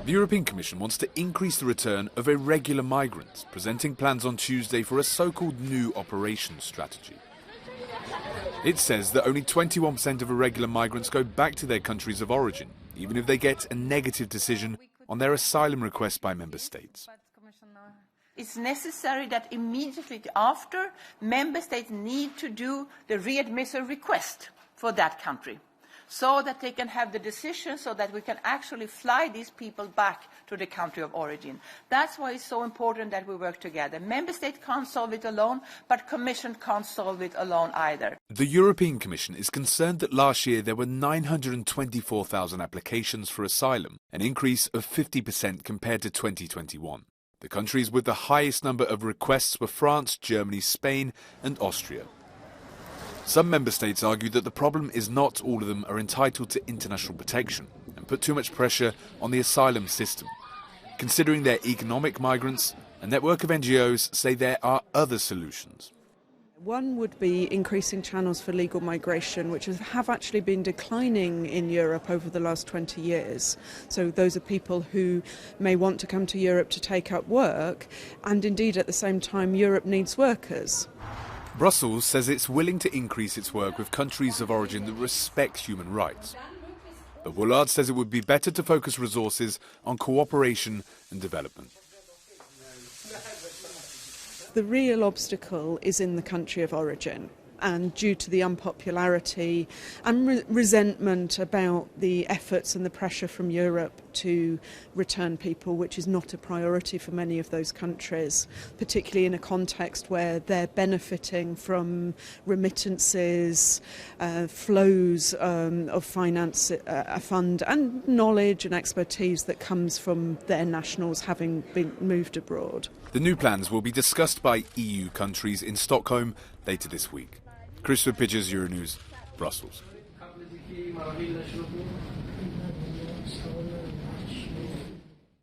The European Commission wants to increase the return of irregular migrants, presenting plans on Tuesday for a so-called new operations strategy. It says that only 21% of irregular migrants go back to their countries of origin, even if they get a negative decision on their asylum request by member states. It's necessary that immediately after, member states need to do the readmission request for that country, so that they can have the decision, so that we can actually fly these people back to the country of origin. That's why it's so important that we work together. Member States can't solve it alone, but Commission can't solve it alone either. The European Commission is concerned that last year there were 924,000 applications for asylum, an increase of 50% compared to 2021. The countries with the highest number of requests were France, Germany, Spain and Austria. Some member states argue that the problem is not all of them are entitled to international protection and put too much pressure on the asylum system. Considering they're economic migrants, a network of NGOs say there are other solutions. One would be increasing channels for legal migration, which have actually been declining in Europe over the last 20 years. So those are people who may want to come to Europe to take up work, and indeed at the same time Europe needs workers. Brussels says it's willing to increase its work with countries of origin that respect human rights. But Bullard says it would be better to focus resources on cooperation and development. The real obstacle is in the country of origin, and due to the unpopularity and resentment about the efforts and the pressure from Europe to return people, which is not a priority for many of those countries, particularly in a context where they're benefiting from remittances, flows of finance, a fund and knowledge and expertise that comes from their nationals having been moved abroad. The new plans will be discussed by EU countries in Stockholm later this week. Christopher Pitchers, Euronews, Brussels.